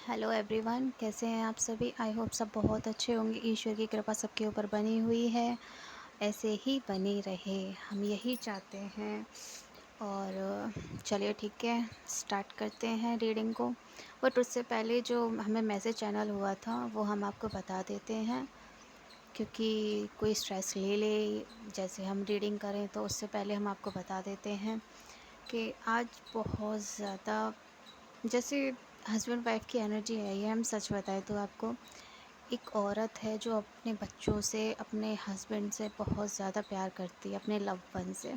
Hello everyone, कैसे हैं आप सभी। आई होप सब बहुत अच्छे होंगे। ईश्वर की कृपा सबके ऊपर बनी हुई है, ऐसे ही बनी रहे, हम यही चाहते हैं। और चलिए ठीक है, स्टार्ट करते हैं रीडिंग को। बट उससे पहले जो हमें मैसेज चैनल हुआ था वो हम आपको बता देते हैं, क्योंकि कोई स्ट्रेस ले ले जैसे हम रीडिंग करें, तो उससे पहले हम आपको बता देते हैं कि आज बहुत ज़्यादा जैसे हस्बैंड वाइफ की एनर्जी है। ये हम सच बताएं तो आपको, एक औरत है जो अपने बच्चों से, अपने हस्बैंड से बहुत ज़्यादा प्यार करती है, अपने लव वन से।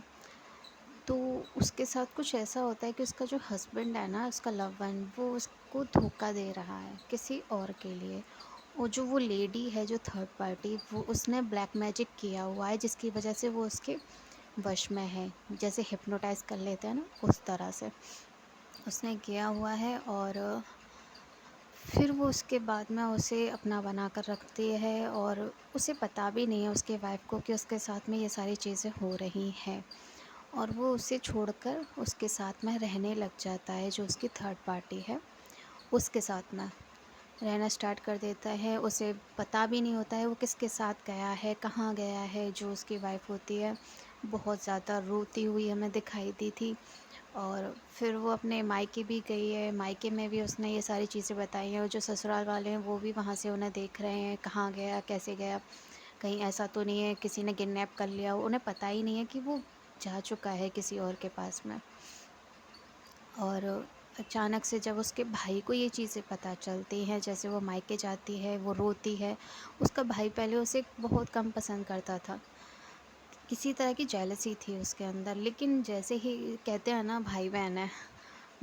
तो उसके साथ कुछ ऐसा होता है कि उसका जो हस्बैंड है ना, उसका लव वन, वो उसको धोखा दे रहा है किसी और के लिए। और जो वो लेडी है, जो थर्ड पार्टी, वो उसने ब्लैक मैजिक किया हुआ है, जिसकी वजह से वो उसके वश में है। जैसे हिप्नोटाइज कर लेते हैं ना, उस तरह से उसने किया हुआ है। और फिर वो उसके बाद में उसे अपना बना कर रखती है, और उसे पता भी नहीं है उसके वाइफ को कि उसके साथ में ये सारी चीज़ें हो रही हैं। और वो उसे छोड़कर उसके साथ में रहने लग जाता है, जो उसकी थर्ड पार्टी है उसके साथ में रहना स्टार्ट कर देता है। उसे पता भी नहीं होता है वो किसके साथ गया है, कहाँ गया है। जो उसकी वाइफ होती है बहुत ज़्यादा रोती हुई हमें दिखाई दी थी। और फिर वो अपने मायके भी गई है, मायके में भी उसने ये सारी चीज़ें बताई हैं। और जो ससुराल वाले हैं वो भी वहाँ से उन्हें देख रहे हैं, कहाँ गया, कैसे गया, कहीं ऐसा तो नहीं है किसी ने किडनैप कर लिया हो। उन्हें पता ही नहीं है कि वो जा चुका है किसी और के पास में। और अचानक से जब उसके भाई को ये चीज़ें पता चलती हैं, जैसे वो मायके जाती है, वो रोती है। उसका भाई पहले उसे बहुत कम पसंद करता था, किसी तरह की जेलसी थी उसके अंदर। लेकिन जैसे ही कहते हैं ना, भाई बहन है,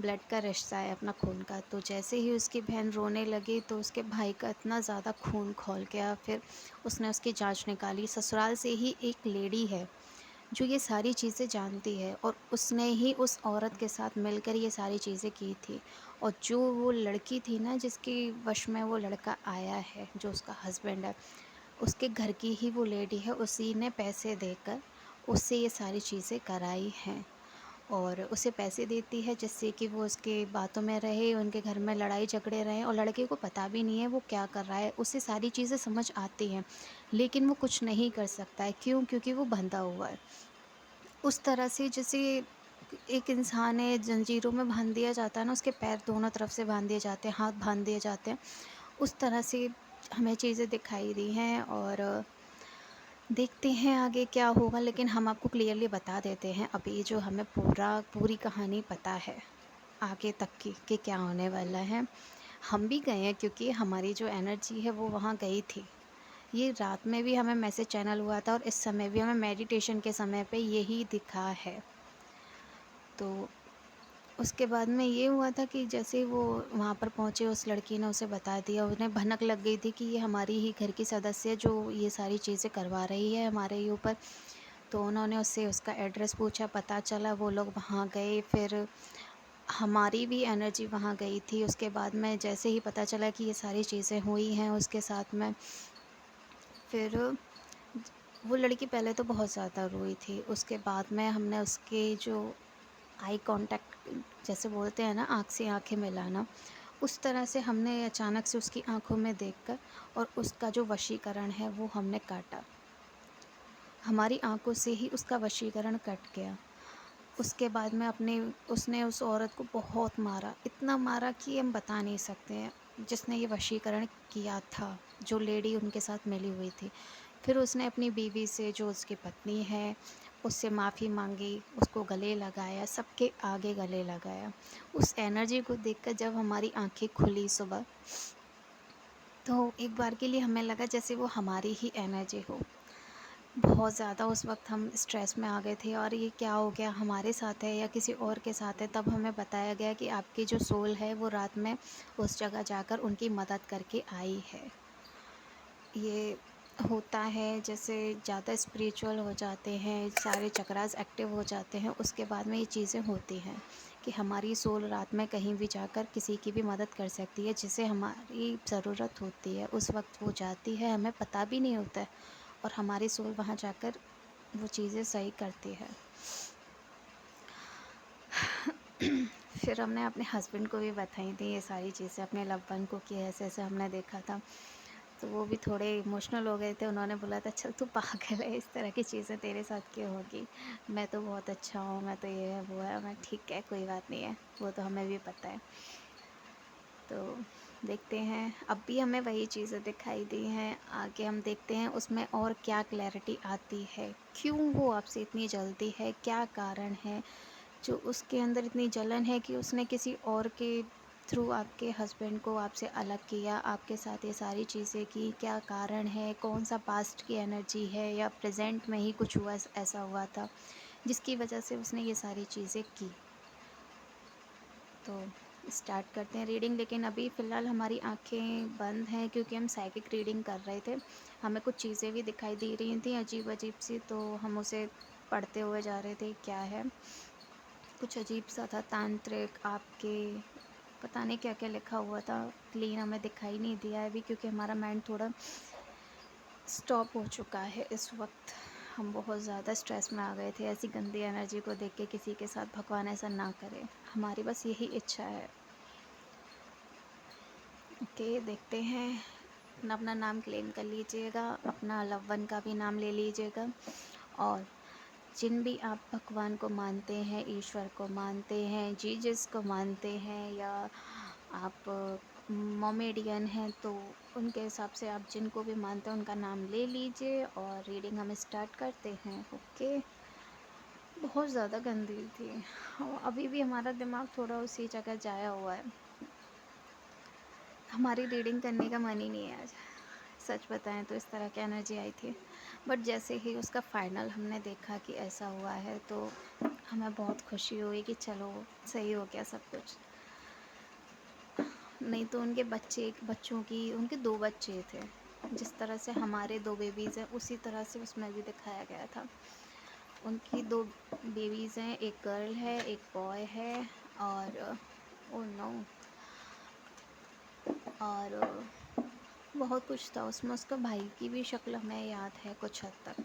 ब्लड का रिश्ता है अपना, खून का। तो जैसे ही उसकी बहन रोने लगी तो उसके भाई का इतना ज़्यादा खून खौल गया। फिर उसने उसकी जांच निकाली। ससुराल से ही एक लेडी है जो ये सारी चीज़ें जानती है, और उसने ही उस औरत के साथ मिलकर ये सारी चीज़ें की थी। और जो वो लड़की थी ना, जिसके वश में वो लड़का आया है, जो उसका हस्बैंड है, उसके घर की ही वो लेडी है। उसी ने पैसे देकर उससे ये सारी चीज़ें कराई हैं, और उसे पैसे देती है जिससे कि वो उसके बातों में रहे, उनके घर में लड़ाई झगड़े रहें। और लड़के को पता भी नहीं है वो क्या कर रहा है, उसे सारी चीज़ें समझ आती हैं, लेकिन वो कुछ नहीं कर सकता है। क्यों? क्योंकि वो बंधा हुआ है। उस तरह से जैसे एक इंसान है, जंजीरों में बांध दिया जाता है ना, उसके पैर दोनों तरफ से बांध दिए जाते हैं, हाथ बांध दिए जाते हैं, उस तरह से हमें चीज़ें दिखाई दी हैं। और देखते हैं आगे क्या होगा। लेकिन हम आपको क्लियरली बता देते हैं अभी, जो हमें पूरी कहानी पता है आगे तक की कि क्या होने वाला है। हम भी गए हैं, क्योंकि हमारी जो एनर्जी है वो वहाँ गई थी। ये रात में भी हमें मैसेज चैनल हुआ था, और इस समय भी हमें मेडिटेशन के समय पे यही दिखा है। तो उसके बाद में ये हुआ था कि जैसे वो वहाँ पर पहुँचे, उस लड़की ने उसे बता दिया। उन्हें भनक लग गई थी कि ये हमारी ही घर की सदस्य है, जो ये सारी चीज़ें करवा रही है हमारे ही ऊपर। तो उन्होंने उससे उसका एड्रेस पूछा, पता चला, वो लोग वहाँ गए। फिर हमारी भी एनर्जी वहाँ गई थी। उसके बाद में जैसे ही पता चला कि ये सारी चीज़ें हुई हैं उसके साथ में, फिर वो लड़की पहले तो बहुत ज़्यादा रोई थी। उसके बाद में हमने उसके जो आई कांटेक्ट, जैसे बोलते हैं ना, आँख से आँखें मिलाना, उस तरह से हमने अचानक से उसकी आँखों में देखकर, और उसका जो वशीकरण है वो हमने काटा। हमारी आँखों से ही उसका वशीकरण कट गया। उसके बाद में उसने उस औरत को बहुत मारा, इतना मारा कि हम बता नहीं सकते हैं, जिसने ये वशीकरण किया था, जो लेडी उनके साथ मिली हुई थी। फिर उसने अपनी बीवी से, जो उसकी पत्नी है, उससे माफ़ी मांगी, उसको गले लगाया, सबके आगे गले लगाया। उस एनर्जी को देखकर जब हमारी आंखें खुली सुबह, तो एक बार के लिए हमें लगा जैसे वो हमारी ही एनर्जी हो। बहुत ज़्यादा उस वक़्त हम स्ट्रेस में आ गए थे, और ये क्या हो गया, हमारे साथ है या किसी और के साथ है। तब हमें बताया गया कि आपकी जो सोल है वो रात में उस जगह जाकर उनकी मदद करके आई है। ये होता है, जैसे ज़्यादा स्पिरिचुअल हो जाते हैं, सारे चक्रास एक्टिव हो जाते हैं, उसके बाद में ये चीज़ें होती हैं कि हमारी सोल रात में कहीं भी जाकर किसी की भी मदद कर सकती है, जिसे हमारी ज़रूरत होती है। उस वक़्त वो जाती है, हमें पता भी नहीं होता है, और हमारी सोल वहाँ जाकर वो चीज़ें सही करती है। फिर हमने अपने हस्बैंड को भी बताई थी ये सारी चीज़ें, अपने लव वन को, कि ऐसे-ऐसे हमने देखा था। तो वो भी थोड़े इमोशनल हो गए थे, उन्होंने बोला था चल तू पागल है, इस तरह की चीज़ें तेरे साथ क्यों होगी? मैं तो बहुत अच्छा हूँ, मैं तो ये है, वो है। मैं ठीक है, कोई बात नहीं है, वो तो हमें भी पता है। तो देखते हैं, अब भी हमें वही चीज़ें दिखाई दी हैं, आगे हम देखते हैं उसमें और क्या क्लैरिटी आती है। क्यों वो आपसे इतनी जलती है, क्या कारण है जो उसके अंदर इतनी जलन है कि उसने किसी और के थ्रू आपके हस्बैंड को आपसे अलग किया, आपके साथ ये सारी चीज़ें की, क्या कारण है, कौन सा पास्ट की एनर्जी है या प्रेजेंट में ही कुछ हुआ, ऐसा हुआ था जिसकी वजह से उसने ये सारी चीज़ें की। तो स्टार्ट करते हैं रीडिंग, लेकिन अभी फ़िलहाल हमारी आंखें बंद हैं क्योंकि हम साइकिक रीडिंग कर रहे थे। हमें कुछ चीज़ें भी दिखाई दे रही थी अजीब अजीब सी, तो हम उसे पढ़ते हुए जा रहे थे क्या है। कुछ अजीब सा था, तांत्रिक आपके, पता नहीं क्या क्या लिखा हुआ था। क्लीन हमें दिखाई नहीं दिया है अभी क्योंकि हमारा माइंड थोड़ा स्टॉप हो चुका है इस वक्त। हम बहुत ज़्यादा स्ट्रेस में आ गए थे, ऐसी गंदी एनर्जी को देख के किसी के साथ। भगवान ऐसा ना करे, हमारी बस यही इच्छा है। ओके, देखते हैं। अपना नाम क्लेम कर लीजिएगा, अपना लव वन का भी नाम ले लीजिएगा। और जिन भी आप भगवान को मानते हैं, ईश्वर को मानते हैं, जीसस को मानते हैं, या आप मोमेडियन हैं, तो उनके हिसाब से आप जिनको भी मानते हैं उनका नाम ले लीजिए और रीडिंग हम स्टार्ट करते हैं। ओके, बहुत ज़्यादा गंदी थी और अभी भी हमारा दिमाग थोड़ा उसी जगह जाया हुआ है। हमारी रीडिंग करने का मन ही नहीं है आज, सच बताएं तो। इस तरह की एनर्जी आई थी, बट जैसे ही उसका फाइनल हमने देखा कि ऐसा हुआ है, तो हमें बहुत खुशी हुई कि चलो सही हो गया सब कुछ। नहीं तो उनके बच्चों की, उनके 2 बच्चे थे, जिस तरह से हमारे 2 बेबीज़ हैं उसी तरह से उसमें भी दिखाया गया था। उनकी 2 बेबीज़ हैं, एक गर्ल है एक बॉय है। और ओह नो, और बहुत कुछ था उसमें। उसका भाई की भी शक्ल हमें याद है कुछ हद तक।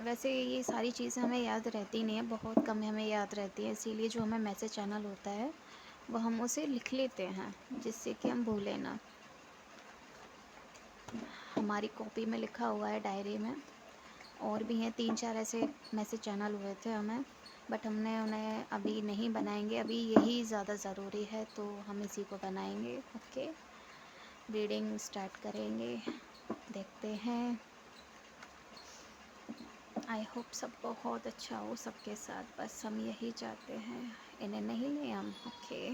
वैसे ये सारी चीज़ें हमें याद रहती नहीं है, बहुत कम हमें याद रहती है, इसीलिए जो हमें मैसेज चैनल होता है वो हम उसे लिख लेते हैं जिससे कि हम भूलें ना। हमारी कॉपी में लिखा हुआ है, डायरी में। और भी हैं 3-4 ऐसे मैसेज चैनल हुए थे हमें, बट हमने उन्हें अभी नहीं बनाएंगे, अभी यही ज़्यादा ज़रूरी है, तो हम इसी को बनाएंगे। ओके, रीडिंग स्टार्ट करेंगे, देखते हैं। आई होप सब बहुत अच्छा हो सबके साथ, बस हम यही चाहते हैं। इन्हें नहीं लें हम। ओके,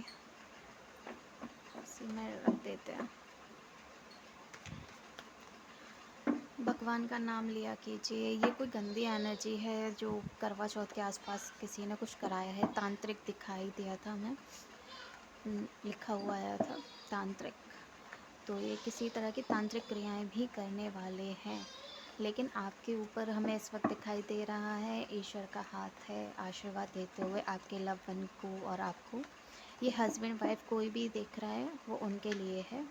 इसी में रख देते हैं। भगवान का नाम लिया कीजिए। ये कोई गंदी एनर्जी है जो करवा चौथ के आसपास किसी ने कुछ कराया है। तांत्रिक दिखाई दिया था हमें, लिखा हुआ आया था तांत्रिक। तो ये किसी तरह की तांत्रिक क्रियाएं भी करने वाले हैं, लेकिन आपके ऊपर हमें इस वक्त दिखाई दे रहा है ईश्वर का हाथ है आशीर्वाद देते हुए आपके लव वन को और आपको। ये हस्बैंड वाइफ कोई भी देख रहा है वो उनके लिए है।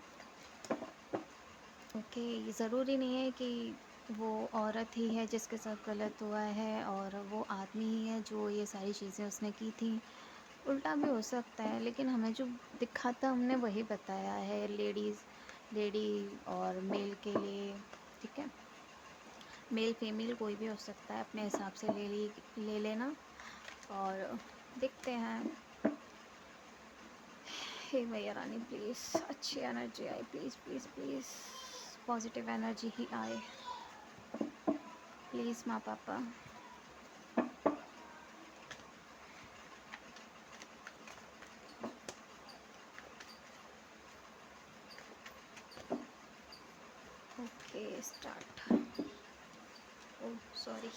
ओके, ये ज़रूरी नहीं है कि वो औरत ही है जिसके साथ गलत हुआ है और वो आदमी ही है जो ये सारी चीज़ें उसने की थी। उल्टा भी हो सकता है, लेकिन हमें जो दिखा था हमने वही बताया है। लेडी और मेल के लिए, ठीक है। मेल फीमेल कोई भी हो सकता है, अपने हिसाब से ले लेना। और देखते हैं। हे मैया रानी, प्लीज़ अच्छी एनर्जी आए, please please please positive energy ही आए, प्लीज़ माँ पापा। Okay, start. Oh sorry.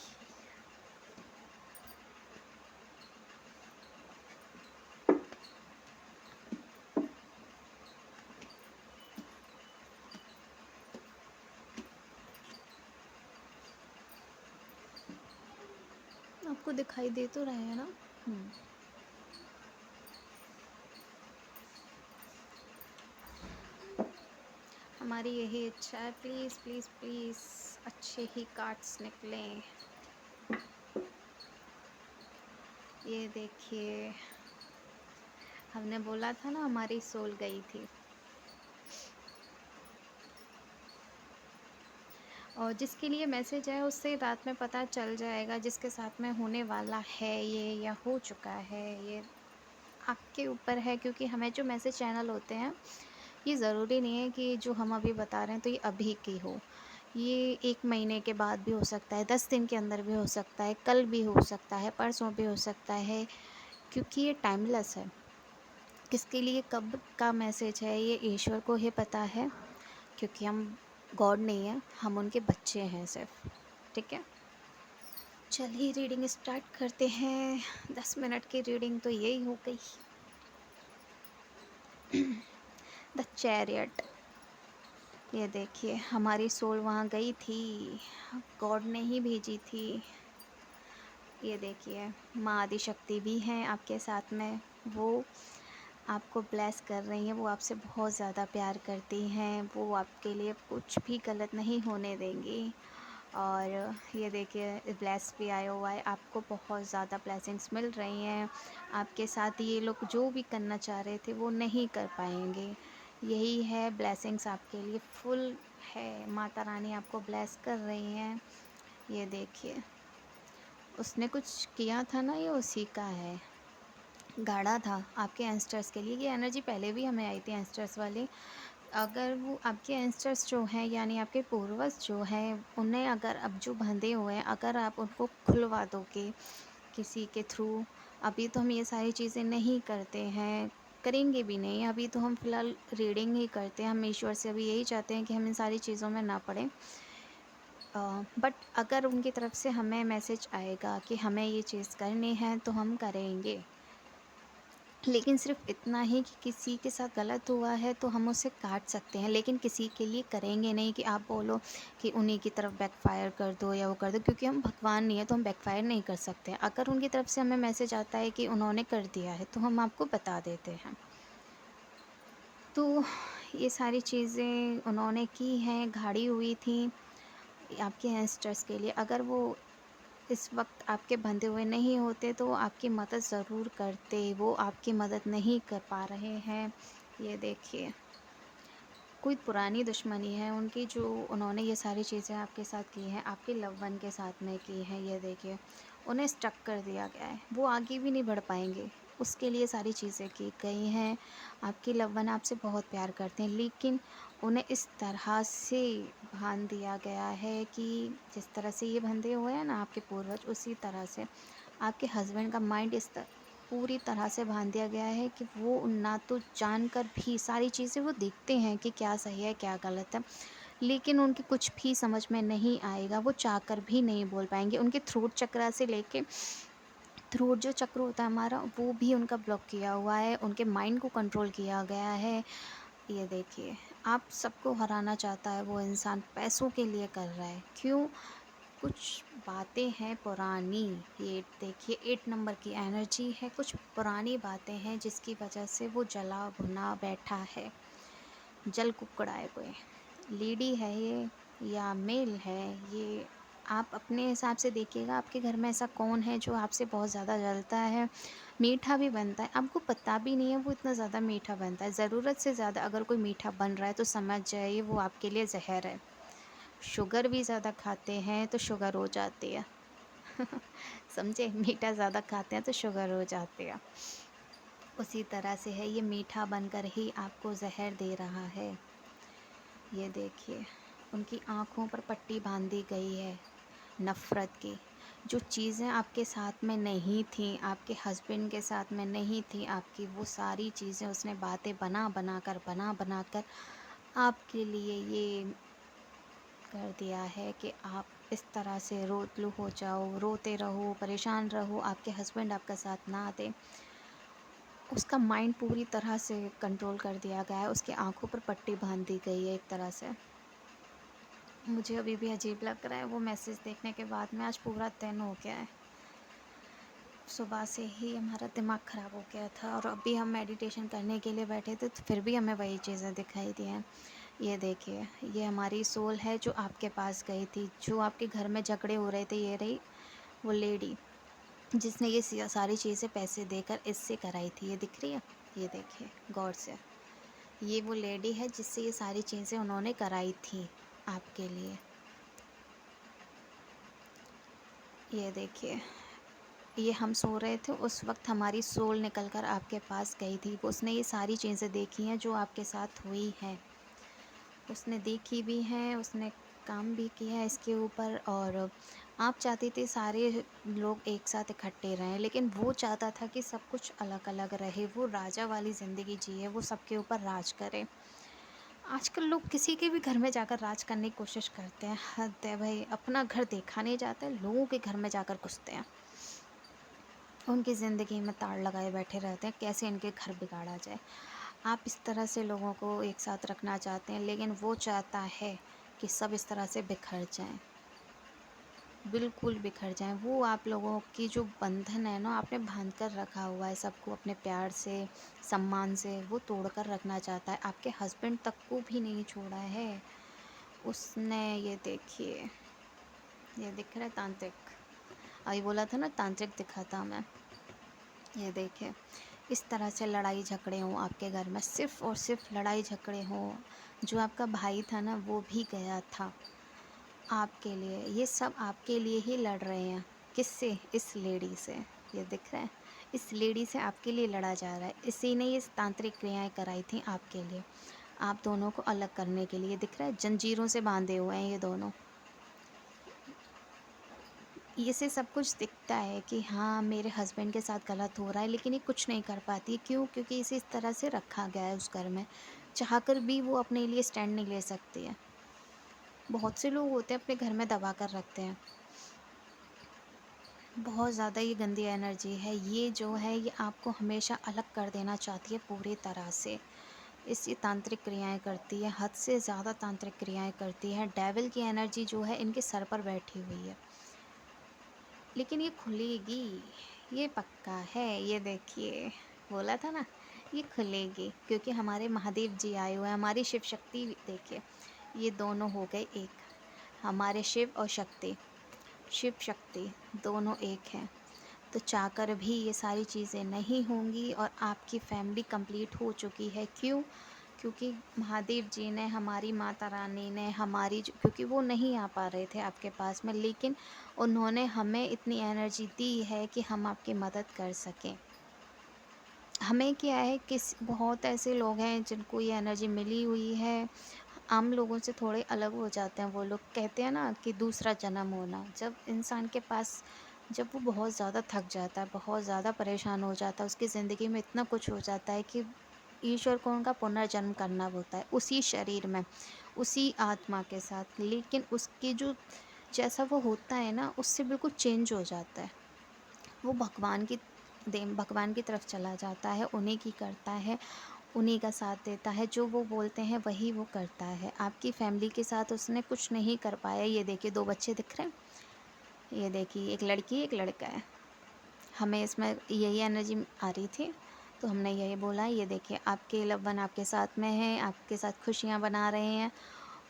आपको दिखाई दे तो रहे हैं ना? हमारी यही इच्छा है, प्लीज़ प्लीज़ प्लीज़ अच्छे ही कार्ड्स निकलें। ये देखिए, हमने बोला था ना हमारी सोल गई थी। और जिसके लिए मैसेज है उससे रात में पता चल जाएगा, जिसके साथ में होने वाला है ये या हो चुका है ये आपके ऊपर है। क्योंकि हमें जो मैसेज चैनल होते हैं, ये ज़रूरी नहीं है कि जो हम अभी बता रहे हैं तो ये अभी की हो। ये 1 महीने के बाद भी हो सकता है, 10 दिन के अंदर भी हो सकता है, कल भी हो सकता है, परसों भी हो सकता है, क्योंकि ये टाइमलेस है। किसके लिए कब का मैसेज है ये ईश्वर को ही पता है, क्योंकि हम गॉड नहीं हैं, हम उनके बच्चे हैं सिर्फ। ठीक है, चलिए रीडिंग स्टार्ट करते हैं। 10 मिनट की रीडिंग तो यही हो गई। The chariot. ये देखिए, हमारी सोल वहाँ गई थी, गॉड ने ही भेजी थी। ये देखिए, माँ आदिशक्ति भी हैं आपके साथ में। वो आपको ब्लेस कर रही हैं, वो आपसे बहुत ज़्यादा प्यार करती हैं, वो आपके लिए कुछ भी गलत नहीं होने देंगी। और ये देखिए, ब्लेस भी आया हुआ है, आपको बहुत ज़्यादा ब्लेसिंग्स मिल रही हैं। आपके साथ ये लोग जो भी करना चाह रहे थे वो नहीं कर पाएंगे। यही है, ब्लेसिंग्स आपके लिए फुल है, माता रानी आपको ब्लेस कर रही हैं। ये देखिए, उसने कुछ किया था ना, ये उसी का है। गाढ़ा था आपके एंस्टर्स के लिए, ये एनर्जी पहले भी हमें आई थी एंस्टर्स वाली। अगर वो आपके एंस्टर्स जो हैं, यानी आपके पूर्वज जो हैं, उन्हें अगर अब जो बंधे हुए हैं, अगर आप उनको खुलवा दोगे किसी के थ्रू। अभी तो हम ये सारी चीज़ें नहीं करते हैं, करेंगे भी नहीं। अभी तो हम फ़िलहाल रीडिंग ही करते हैं। हम ईश्वर से अभी यही चाहते हैं कि हम इन सारी चीज़ों में ना पड़ें। बट अगर उनकी तरफ से हमें मैसेज आएगा कि हमें ये चीज़ करनी है तो हम करेंगे। लेकिन सिर्फ इतना ही कि किसी के साथ गलत हुआ है तो हम उसे काट सकते हैं, लेकिन किसी के लिए करेंगे नहीं कि आप बोलो कि उन्हीं की तरफ बैकफायर कर दो या वो कर दो, क्योंकि हम भगवान नहीं है तो हम बैकफायर नहीं कर सकते हैं। अगर उनकी तरफ से हमें मैसेज आता है कि उन्होंने कर दिया है तो हम आपको बता देते हैं। तो ये सारी चीज़ें उन्होंने की हैं, गाड़ी हुई थी आपके एंस्टर्स के लिए। अगर वो इस वक्त आपके बंधे हुए नहीं होते तो वो आपकी मदद ज़रूर करते, वो आपकी मदद नहीं कर पा रहे हैं। ये देखिए, कोई पुरानी दुश्मनी है उनकी, जो उन्होंने ये सारी चीज़ें आपके साथ की हैं, आपके लव वन के साथ में की हैं। ये देखिए, उन्हें स्टक कर दिया गया है, वो आगे भी नहीं बढ़ पाएंगे, उसके लिए सारी चीज़ें की गई हैं। आपके लव वन आपसे बहुत प्यार करते हैं, लेकिन उन्हें इस तरह से बांध दिया गया है कि जिस तरह से ये बंधे हुए हैं ना आपके पूर्वज, उसी तरह से आपके हस्बैंड का माइंड पूरी तरह से बांध दिया गया है कि वो ना तो जानकर भी सारी चीज़ें वो देखते हैं कि क्या सही है क्या गलत है, लेकिन उनके कुछ भी समझ में नहीं आएगा, वो चाहकर भी नहीं बोल पाएंगे। उनके थ्रोट चक्रा से लेके थ्रोट जो चक्र होता है हमारा, वो भी उनका ब्लॉक किया हुआ है, उनके माइंड को कंट्रोल किया गया है। ये देखिए, आप सबको हराना चाहता है वो इंसान, पैसों के लिए कर रहा है। क्यों? कुछ बातें हैं पुरानी। ये देखिए, 8 नंबर की एनर्जी है, कुछ पुरानी बातें हैं जिसकी वजह से वो जला भुना बैठा है, जल कुकड़ाए हुए। लेडी है ये या मेल है, ये आप अपने हिसाब से देखिएगा। आपके घर में ऐसा कौन है जो आपसे बहुत ज़्यादा जलता है, मीठा भी बनता है, आपको पता भी नहीं है वो इतना ज़्यादा मीठा बनता है। ज़रूरत से ज़्यादा अगर कोई मीठा बन रहा है तो समझ जाइए वो आपके लिए जहर है। शुगर भी ज़्यादा खाते हैं तो शुगर हो जाती है। समझे, मीठा ज़्यादा खाते हैं तो शुगर हो जाती है। उसी तरह से है, ये मीठा बनकर ही आपको जहर दे रहा है। ये देखिए, उनकी आँखों पर पट्टी बांध दी गई है नफ़रत की। जो चीज़ें आपके साथ में नहीं थी, आपके हस्बैंड के साथ में नहीं थी आपकी, वो सारी चीज़ें उसने बातें बना कर आपके लिए ये कर दिया है कि आप इस तरह से रोतलू हो जाओ, रोते रहो, परेशान रहो, आपके हस्बैंड आपका साथ ना दें। उसका माइंड पूरी तरह से कंट्रोल कर दिया गया है, उसकी आँखों पर पट्टी बांध दी गई है एक तरह से। मुझे अभी भी अजीब लग रहा है वो मैसेज देखने के बाद में। आज पूरा दिन हो गया है, सुबह से ही हमारा दिमाग ख़राब हो गया था, और अभी हम मेडिटेशन करने के लिए बैठे थे तो फिर भी हमें वही चीज़ें दिखाई दी हैं। ये देखिए, ये हमारी सोल है जो आपके पास गई थी, जो आपके घर में झगड़े हो रहे थे। ये रही वो लेडी, जिसने ये सारी चीज़ें पैसे देकर इससे कराई थी। ये दिख रही है, ये देखिए गौर से, ये वो लेडी है जिससे ये सारी चीज़ें उन्होंने कराई थी आपके लिए। ये देखिए, ये हम सो रहे थे उस वक्त हमारी सोल निकल कर आपके पास गई थी। उसने ये सारी चीज़ें देखी हैं जो आपके साथ हुई हैं, उसने देखी भी हैं, उसने काम भी किया है इसके ऊपर। और आप चाहती थी सारे लोग एक साथ इकट्ठे रहें, लेकिन वो चाहता था कि सब कुछ अलग अलग रहे, वो राजा वाली ज़िंदगी जिए, वो सबके ऊपर राज करे। आजकल लोग किसी के भी घर में जाकर राज करने की कोशिश करते हैं। हद है भाई, अपना घर देखा नहीं जाता है, लोगों के घर में जाकर घुसते हैं, उनकी ज़िंदगी में ताड़ लगाए बैठे रहते हैं, कैसे इनके घर बिगाड़ा जाए। आप इस तरह से लोगों को एक साथ रखना चाहते हैं, लेकिन वो चाहता है कि सब इस तरह से बिखर जाएं, बिल्कुल बिखर जाएं। वो आप लोगों की जो बंधन है ना, आपने बांध कर रखा हुआ है सबको अपने प्यार से, सम्मान से, वो तोड़ कर रखना चाहता है। आपके हस्बैंड तक को भी नहीं छोड़ा है उसने। ये देखिए, ये दिख रहा है तांत्रिक, अभी बोला था ना तांत्रिक दिखा था मैं। ये देखिए, इस तरह से लड़ाई झगड़े हों आपके घर में, सिर्फ़ और सिर्फ लड़ाई झगड़े हों। जो आपका भाई था ना, वो भी गया था आपके लिए। ये सब आपके लिए ही लड़ रहे हैं। किससे? इस लेडी से। ये दिख रहा है, इस लेडी से आपके लिए लड़ा जा रहा है। इसी ने ये तांत्रिक क्रियाएं कराई थी आपके लिए, आप दोनों को अलग करने के लिए। दिख रहा है, जंजीरों से बांधे हुए हैं ये दोनों। इसे सब कुछ दिखता है कि हाँ, मेरे हस्बैंड के साथ गलत हो रहा है, लेकिन ये कुछ नहीं कर पाती। क्यों? क्योंकि इसे इस तरह से रखा गया है उस घर में। चाहकर भी वो अपने लिए स्टैंड नहीं ले सकती है। बहुत से लोग होते हैं अपने घर में दबा कर रखते हैं। बहुत ज़्यादा ये गंदी एनर्जी है। ये जो है, ये आपको हमेशा अलग कर देना चाहती है पूरी तरह से। ये तांत्रिक क्रियाएं करती है, हद से ज़्यादा तांत्रिक क्रियाएं करती है। डेविल की एनर्जी जो है इनके सर पर बैठी हुई है, लेकिन ये खुलेगी, ये पक्का है। ये देखिए, बोला था ना, ये खुलेगी, क्योंकि हमारे महादेव जी आए हुए हैं। हमारी शिव शक्ति देखिए, ये दोनों हो गए एक, हमारे शिव और शक्ति, शिव शक्ति दोनों एक हैं। तो चाहकर भी ये सारी चीज़ें नहीं होंगी, और आपकी फैमिली कंप्लीट हो चुकी है। क्यों? क्योंकि महादेव जी ने, हमारी माता रानी ने, क्योंकि वो नहीं आ पा रहे थे आपके पास में, लेकिन उन्होंने हमें इतनी एनर्जी दी है कि हम आपकी मदद कर सकें। हमें क्या है, बहुत ऐसे लोग हैं जिनको ये एनर्जी मिली हुई है, आम लोगों से थोड़े अलग हो जाते हैं वो लोग। कहते हैं ना कि दूसरा जन्म होना, जब इंसान के पास, जब वो बहुत ज़्यादा थक जाता है, बहुत ज़्यादा परेशान हो जाता है, उसकी ज़िंदगी में इतना कुछ हो जाता है कि ईश्वर को उनका पुनर्जन्म करना होता है उसी शरीर में, उसी आत्मा के साथ। लेकिन उसकी जो, जैसा वो होता है ना, उससे बिल्कुल चेंज हो जाता है। वो भगवान की तरफ चला जाता है, उन्हीं की करता है, उन्हीं का साथ देता है। जो वो बोलते हैं वही वो करता है। आपकी फैमिली के साथ उसने कुछ नहीं कर पाया। ये देखिए, 2 बच्चे दिख रहे हैं, ये देखिए, एक लड़की एक लड़का है। हमें इसमें यही एनर्जी आ रही थी, तो हमने यही बोला। ये देखिए, आपके लव वन आपके साथ में हैं, आपके साथ खुशियाँ बना रहे हैं।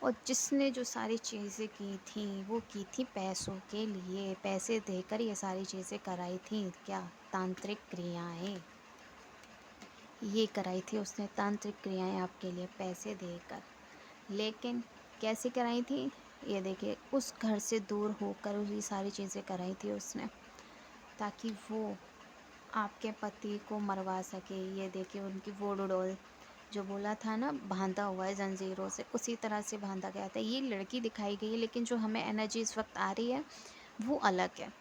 और जिसने जो सारी चीज़ें की थी, वो की थी पैसों के लिए, पैसे देकर ये सारी चीज़ें कराई थी। क्या? तांत्रिक क्रियाएं ये कराई थी उसने, तांत्रिक क्रियाएं आपके लिए पैसे देकर। लेकिन कैसे कराई थी? ये देखिए, उस घर से दूर होकर ये सारी चीज़ें कराई थी उसने, ताकि वो आपके पति को मरवा सके। ये देखिए, उनकी वोडू डॉल, जो बोला था ना बांधा हुआ है जंजीरों से, उसी तरह से बांधा गया था। ये लड़की दिखाई गई है, लेकिन जो हमें एनर्जी इस वक्त आ रही है वो अलग है।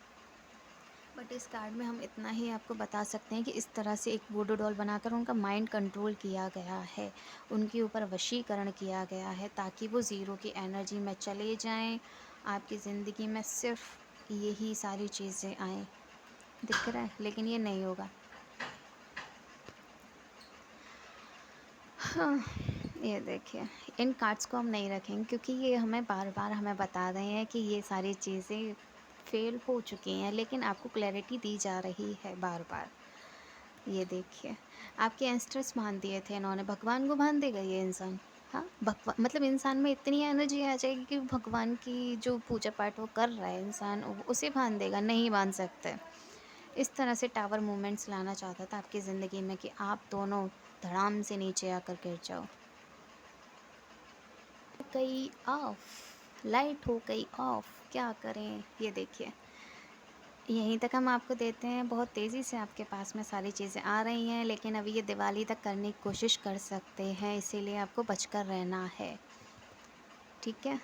बट इस कार्ड में हम इतना ही आपको बता सकते हैं कि इस तरह से एक वुडू डॉल बनाकर उनका माइंड कंट्रोल किया गया है, उनके ऊपर वशीकरण किया गया है, ताकि वो ज़ीरो की एनर्जी में चले जाएं। आपकी ज़िंदगी में सिर्फ यही सारी चीज़ें आएँ। दिख रहा है, लेकिन ये नहीं होगा। हाँ, ये देखिए, इन कार्ड्स को हम नहीं रखेंगे, क्योंकि ये हमें बार बार हमें बता रहे हैं कि ये सारी चीज़ें फेल हो चुकी हैं, लेकिन आपको क्लैरिटी दी जा रही है बार बार। ये देखिए, आपके एंस्टर्स बांध दिए थे इन्होंने, भगवान को बांध देगा ये इंसान। हाँ, भगवान मतलब इंसान में इतनी एनर्जी आ जाएगी कि भगवान की जो पूजा पाठ वो कर रहा है इंसान, उसे बांध देगा? नहीं बांध सकते। इस तरह से टावर मूवमेंट्स लाना चाहता था आपकी ज़िंदगी में कि आप दोनों धड़ाम से नीचे आकर गिर जाओ। गई ऑफ, लाइट हो गई ऑफ, क्या करें? ये देखिए, यहीं तक हम आपको देते हैं। बहुत तेज़ी से आपके पास में सारी चीज़ें आ रही हैं, लेकिन अभी ये दिवाली तक करने की कोशिश कर सकते हैं, इसीलिए आपको बचकर रहना है, ठीक है?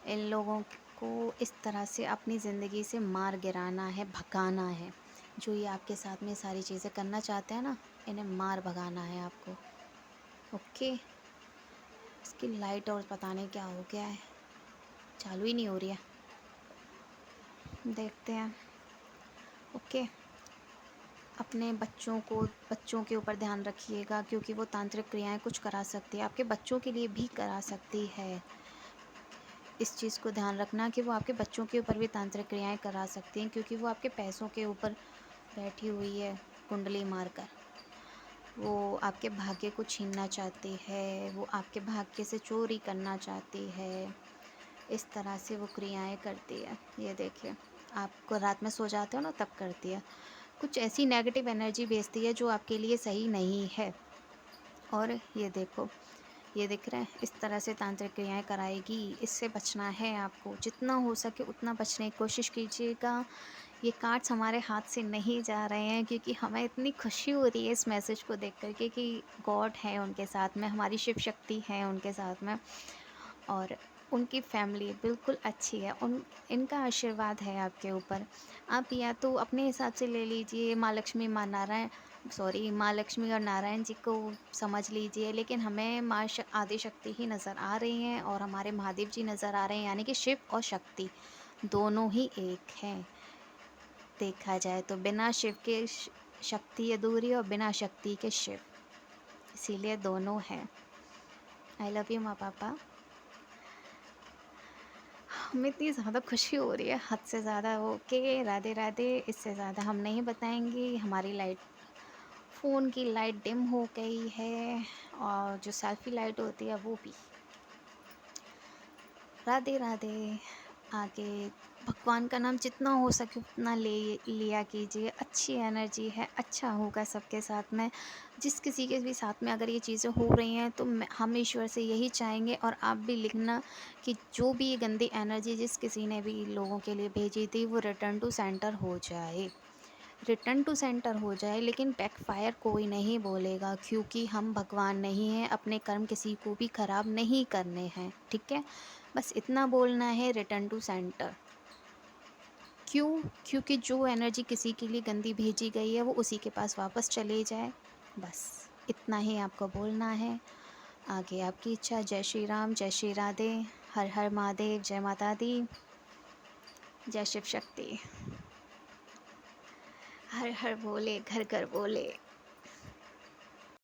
इन लोगों को इस तरह से अपनी ज़िंदगी से मार गिराना है, भगाना है। जो ये आपके साथ में सारी चीज़ें करना चाहते हैं ना, इन्हें मार भगाना है आपको, ओके? इसकी लाइट और पता नहीं क्या हो गया है, चालू ही नहीं हो रही है। देखते हैं, ओके? अपने बच्चों के ऊपर ध्यान रखिएगा, क्योंकि वो तांत्रिक क्रियाएं कुछ करा सकती है, आपके बच्चों के लिए भी करा सकती है। इस चीज़ को ध्यान रखना कि वो आपके बच्चों के ऊपर भी तांत्रिक क्रियाएं करा सकती हैं, क्योंकि वो आपके पैसों के ऊपर बैठी हुई है कुंडली मारकर। वो आपके भाग्य को छीनना चाहती है, वो आपके भाग्य से चोरी करना चाहती है। इस तरह से वो क्रियाएं करती है। ये देखिए, आपको रात में सो जाते हो ना, तब करती है। कुछ ऐसी नेगेटिव एनर्जी भेजती है जो आपके लिए सही नहीं है। और ये देखो, ये दिख रहा है, इस तरह से तांत्रिक क्रियाएं कराएगी। इससे बचना है आपको, जितना हो सके उतना बचने की कोशिश कीजिएगा। ये कार्ड्स हमारे हाथ से नहीं जा रहे हैं, क्योंकि हमें इतनी खुशी हो रही है इस मैसेज को देख कर के कि गॉड है उनके साथ में, हमारी शिव शक्ति है उनके साथ में, और उनकी फैमिली बिल्कुल अच्छी है। इनका आशीर्वाद है आपके ऊपर। आप या तो अपने हिसाब से ले लीजिए, माँ लक्ष्मी और नारायण जी को समझ लीजिए, लेकिन हमें आदि शक्ति ही नज़र आ रही हैं, और हमारे महादेव जी नज़र आ रहे हैं, यानी कि शिव और शक्ति दोनों ही एक हैं। देखा जाए तो बिना शिव के शक्ति अधूरी, और बिना शक्ति के शिव, इसीलिए दोनों हैं। आई लव यू माँ पापा। हमें इतनी ज़्यादा खुशी हो रही है, हद से ज़्यादा। ओके, राधे राधे। इससे ज़्यादा हम नहीं बताएंगे। हमारी लाइट, फ़ोन की लाइट डिम हो गई है, और जो सेल्फ़ी लाइट होती है वो भी। राधे राधे। आगे भगवान का नाम जितना हो सके उतना लिया कीजिए। अच्छी एनर्जी है, अच्छा होगा सबके साथ में। जिस किसी के भी साथ में अगर ये चीज़ें हो रही हैं, तो हम ईश्वर से यही चाहेंगे, और आप भी लिखना कि जो भी ये गंदी एनर्जी जिस किसी ने भी लोगों के लिए भेजी थी, वो रिटर्न टू सेंटर हो जाए, रिटर्न टू सेंटर हो जाए। लेकिन बैकफायर कोई नहीं बोलेगा, क्योंकि हम भगवान नहीं हैं, अपने कर्म किसी को भी ख़राब नहीं करने हैं, ठीक है? बस इतना बोलना है, रिटर्न टू सेंटर। क्यों? क्योंकि जो एनर्जी किसी के लिए गंदी भेजी गई है, वो उसी के पास वापस चले जाए, बस इतना ही आपको बोलना है। आगे आपकी इच्छा। जय श्री राम, जय श्री राधे, हर हर महादेव, जय माता दी, जय शिव शक्ति, हर हर बोले, घर घर बोले।